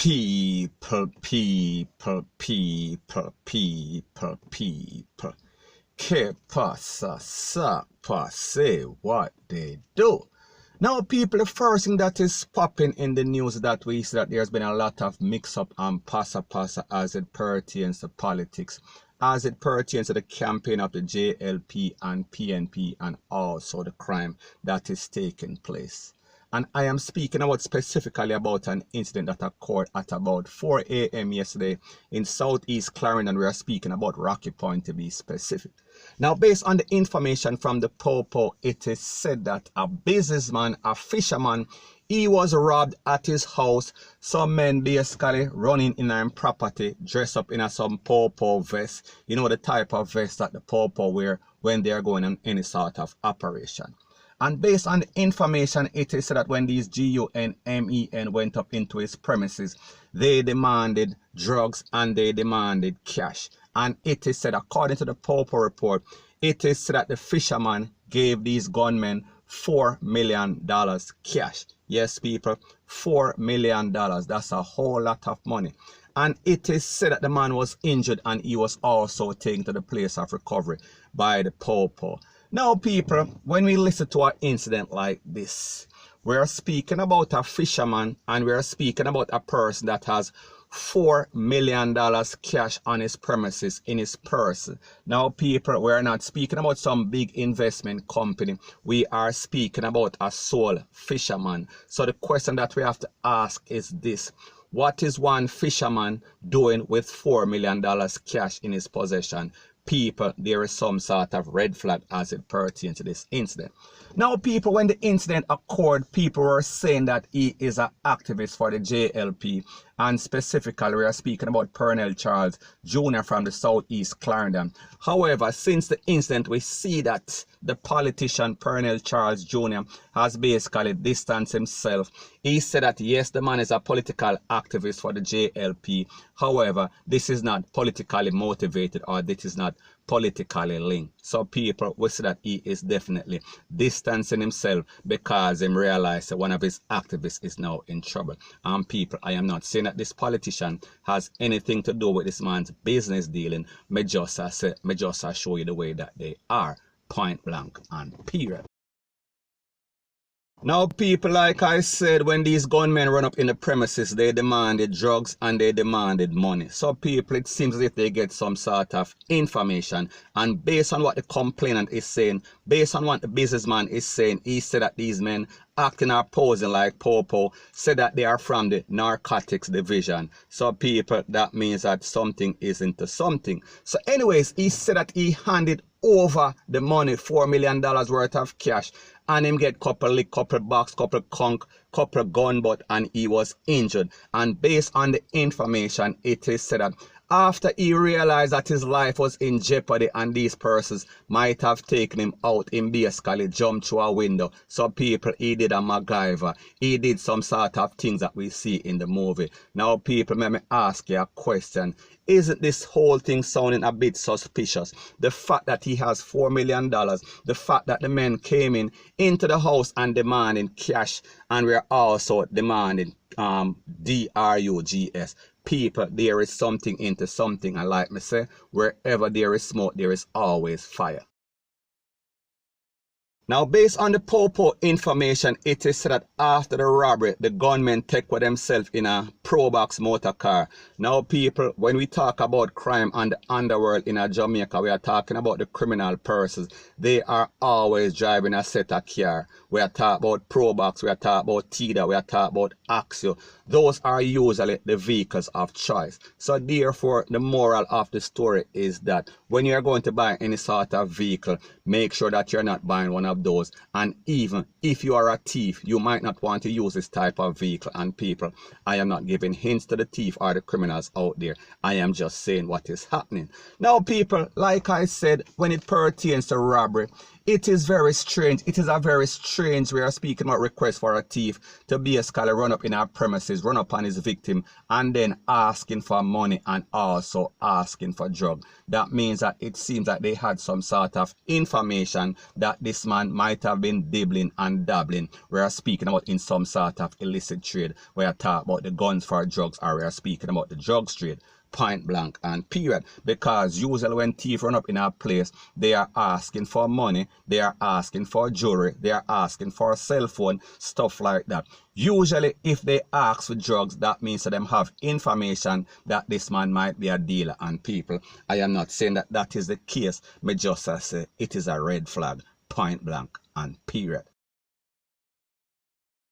People. Que pasa, say what they do. Now, people, the first thing that is popping in the news that we see that there's been a lot of mix-up and pasa as it pertains to politics, as it pertains to the campaign of the JLP and PNP and also the crime that is taking place. And I am speaking about specifically about an incident that occurred at about 4 a.m. yesterday in southeast Clarendon. We are speaking about Rocky Point to be specific. Now, based on the information from the Popo, it is said that a businessman, a fisherman, he was robbed at his house. Some men basically running in their property, dressed up in some Popo vest. You know the type of vest that the Popo wear when they are going on any sort of operation. And based on the information, it is said that when these GUNMEN went up into his premises, they demanded drugs and they demanded cash. And it is said, according to the Popo report, it is said that the fisherman gave these gunmen $4 million cash. Yes, people, $4 million. That's a whole lot of money. And it is said that the man was injured and he was also taken to the place of recovery by the Popo. Now, people, when we listen to an incident like this, we're speaking about a fisherman and we're speaking about a person that has $4 million cash on his premises in his purse. Now, people, we're not speaking about some big investment company. We are speaking about a sole fisherman. So the question that we have to ask is this. What is one fisherman doing with $4 million cash in his possession? People, there is some sort of red flag as it pertains to this incident. Now, people, when the incident occurred, people were saying that he is an activist for the JLP, and specifically we are speaking about P0L Charles Jr. from the southeast Clarendon. However, since the incident, we see that the politician P0L Charles Jr. has basically distanced himself. He said that yes, the man is a political activist for the JLP. However, this is not politically motivated or this is not politically linked. So people will say that he is definitely distancing himself because he realized that one of his activists is now in trouble. And people, I am not saying that this politician has anything to do with this man's business dealing. Me just show you the way that they are, point blank and period. Now, people, like I said, when these gunmen run up in the premises, they demanded drugs and they demanded money. So, people, it seems as if they get some sort of information. And based on what the complainant is saying, based on what the businessman is saying, he said that these men acting or posing like Popo, said that they are from the narcotics division. So, people, that means that something is into something. So, anyways, he said that he handed over the money, $4 million worth of cash, and him get couple lick, couple box, couple conk, couple gun butt, and he was injured. And based on the information, it is said that after he realized that his life was in jeopardy and these persons might have taken him out, him basically jumped through a window. So people, he did a MacGyver. He did some sort of things that we see in the movie. Now people, let me ask you a question. Isn't this whole thing sounding a bit suspicious? The fact that he has $4 million, the fact that the men came into the house and demanding cash, and we're also demanding DRVG. People, there is something into something, and like me say, wherever there is smoke, there is always fire. Now, based on the Popo information, it is said that after the robbery, the gunmen take with themselves in a Probox motor car. Now, people, when we talk about crime and the underworld in Jamaica, we are talking about the criminal persons. They are always driving a set of car. We are talking about Probox, we are talking about Tida, we are talking about Axio. Those are usually the vehicles of choice. So, therefore, the moral of the story is that when you are going to buy any sort of vehicle, make sure that you're not buying one of those. And even if you are a thief, you might not want to use this type of vehicle. And people, I am not giving hints to the thief or the criminals out there. I am just saying what is happening. Now, people, like I said, when it pertains to robbery, It is very strange. It is a very strange. We are speaking about request for a thief to basically run up in our premises, run up on his victim, and then asking for money and also asking for drug. That means that it seems that they had some sort of information that this man might have been dibbling and dabbling. We are speaking about in some sort of illicit trade. We are talking about the guns for drugs, or we are speaking about the drugs trade. Point blank and period. Because usually when thieves run up in a place, they are asking for money, they are asking for jewelry, they are asking for a cell phone, stuff like that. Usually if they ask for drugs, that means that them have information that this man might be a dealer. And people, I am not saying that that is the case, but just as say it is a red flag. Point blank and period.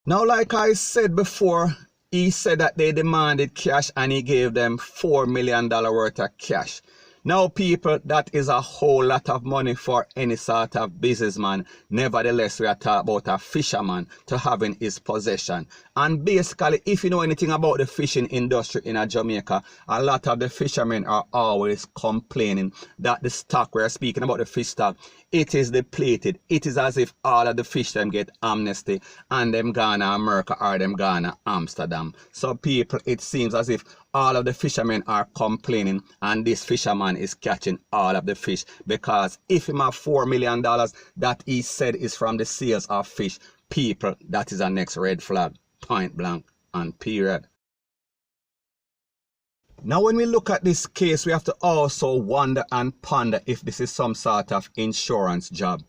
Now, like I said before, he said that they demanded cash and he gave them $4 million worth of cash. Now, people, that is a whole lot of money for any sort of businessman. Nevertheless, we are talking about a fisherman to have in his possession. And basically, if you know anything about the fishing industry in Jamaica, a lot of the fishermen are always complaining that the stock, we're speaking about the fish stock, it is depleted. It is as if all of the fish them get amnesty and them gone to America or them gone to Amsterdam. So people, it seems as if all of the fishermen are complaining and this fisherman is catching all of the fish, because if him have $4 million that he said is from the sales of fish, people, that is our next red flag. Point blank and period. Now, when we look at this case, we have to also wonder and ponder if this is some sort of insurance job.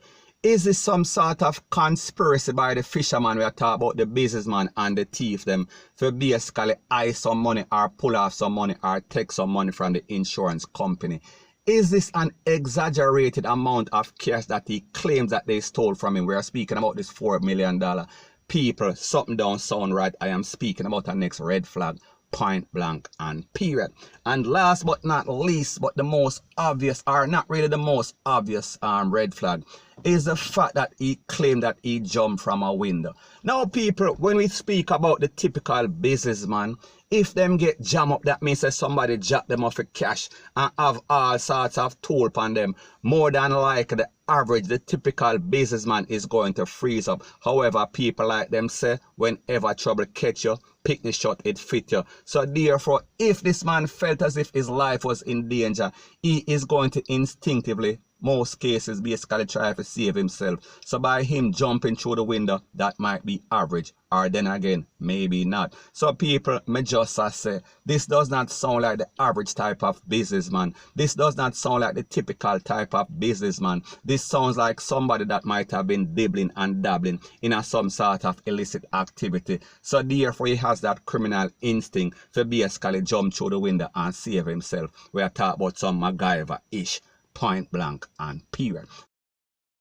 Is this some sort of conspiracy by the fisherman? We are talking about the businessman and the thief them for basically hide some money or pull off some money or take some money from the insurance company. Is this an exaggerated amount of cash that he claims that they stole from him? We are speaking about this $4 million. People, something don't sound right. I am speaking about the next red flag. Point blank and period. And last but not least, but the most obvious, or not really the most obvious red flag, is the fact that he claimed that he jumped from a window. Now, people, when we speak about the typical businessman, if them get jammed up, that means that somebody jack them off for cash and have all sorts of tool upon them. More than like the average, the typical businessman is going to freeze up. However, people like them say, whenever trouble catch you, pick the shot, it fit you. So therefore, if this man felt as if his life was in danger, he is going to instinctively, most cases, basically try to save himself. So by him jumping through the window, that might be average, or then again, maybe not. So people, me just say, this does not sound like the average type of businessman. This does not sound like the typical type of businessman. This sounds like somebody that might have been dibbling and dabbling in some sort of illicit activity. So therefore, he has that criminal instinct to basically jump through the window and save himself. We are talking about some MacGyver-ish. Point blank and period.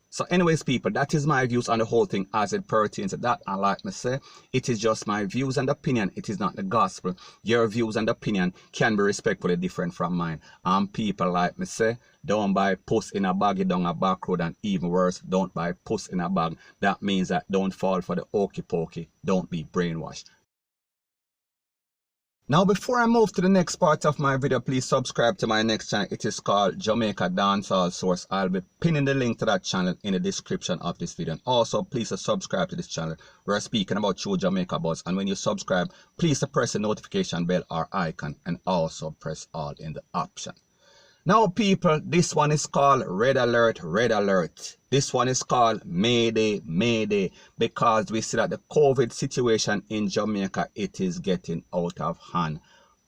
So anyways, people, that is my views on the whole thing as it pertains to that. And like me say, it is just my views and opinion. It is not the gospel. Your views and opinion can be respectfully different from mine. And people, like me say, don't buy puss in a bag down a back road, and even worse, don't buy puss in a bag. That means that don't fall for the okey pokey. Don't be brainwashed. Now, before I move to the next part of my video, please subscribe to my next channel. It is called Jamaica Dancehall Source. I'll be pinning the link to that channel in the description of this video. And also, please subscribe to this channel. We're speaking about true Jamaica buzz. And when you subscribe, please press the notification bell or icon, and also press all in the option. Now, people, this one is called Red Alert, Red Alert. This one is called Mayday, Mayday, because we see that the COVID situation in Jamaica, it is getting out of hand.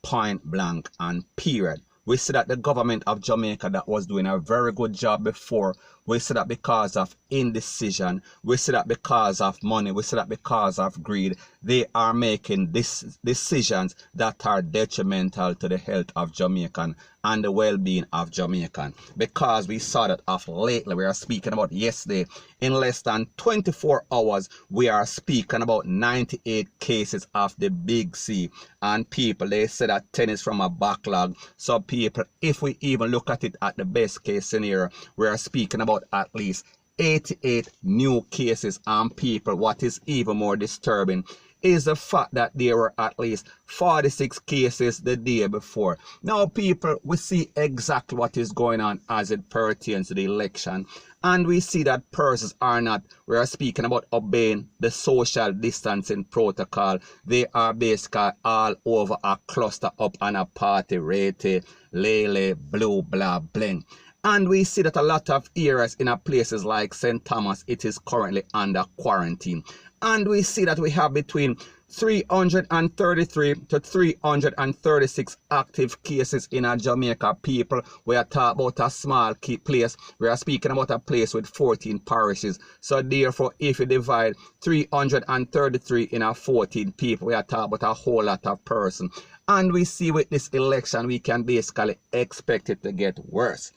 Point blank and period. We see that the government of Jamaica that was doing a very good job before, we see that because of indecision, we see that because of money, we see that because of greed, they are making decisions that are detrimental to the health of Jamaican and the well-being of Jamaican. Because we saw that of lately, we are speaking about yesterday, in less than 24 hours, we are speaking about 98 cases of the Big C. And people, they say that 10 is from a backlog. So people, if we even look at it at the best case scenario, we are speaking about at least 88 new cases. And people, what is even more disturbing is the fact that there were at least 46 cases the day before. Now, people, we see exactly what is going on as it pertains to the election. And we see that persons are not, we are speaking about obeying the social distancing protocol. They are basically all over a cluster up on a party rate, lele, blue, blah, bling. And we see that a lot of areas in places like St. Thomas, it is currently under quarantine. And we see that we have between 333 to 336 active cases in Jamaica. People, we are talking about a small place. We are speaking about a place with 14 parishes. So therefore, if you divide 333 in 14 people, we are talking about a whole lot of persons. And we see with this election, we can basically expect it to get worse.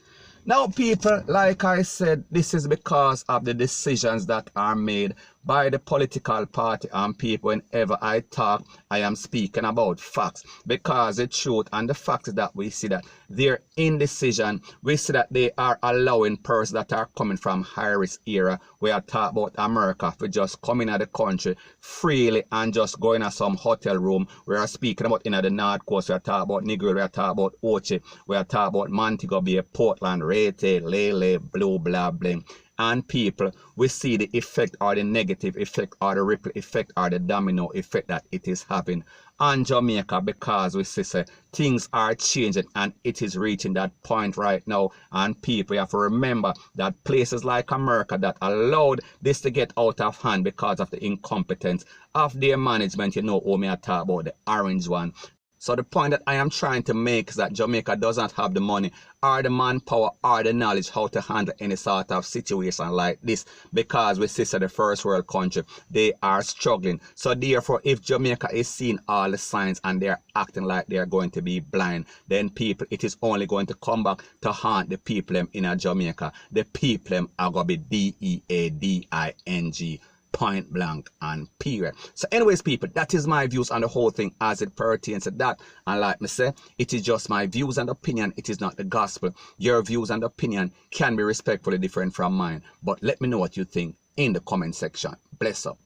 Now, people, like I said, this is because of the decisions that are made by the political party and people. Whenever I talk, I am speaking about facts, because the truth and the fact is that we see that their indecision, we see that they are allowing persons that are coming from high-risk area. We are talking about America for just coming out of the country freely and just going to some hotel room. We are speaking about in the North Coast. We are talking about Negril. We are talking about Ochi. We are talking about Montego Bay, Portland, Rete, Lele, Blue, blah, bling. And people, we see the effect or the negative effect or the ripple effect or the domino effect that it is having on Jamaica, because we see things are changing and it is reaching that point right now. And people, you have to remember that places like America that allowed this to get out of hand because of the incompetence of their management, you know, me I talk about the orange one. So the point that I am trying to make is that Jamaica does not have the money or the manpower or the knowledge how to handle any sort of situation like this, because we see the first world country, they are struggling. So therefore, if Jamaica is seeing all the signs and they're acting like they're going to be blind, then people, it is only going to come back to haunt the people in Jamaica. The people are going to be DEADING. Point blank and period. So anyways, people, that is my views on the whole thing as it pertains to that. And like me say, it is just my views and opinion. It is not the gospel. Your views and opinion can be respectfully different from mine. But let me know what you think in the comment section. Bless up.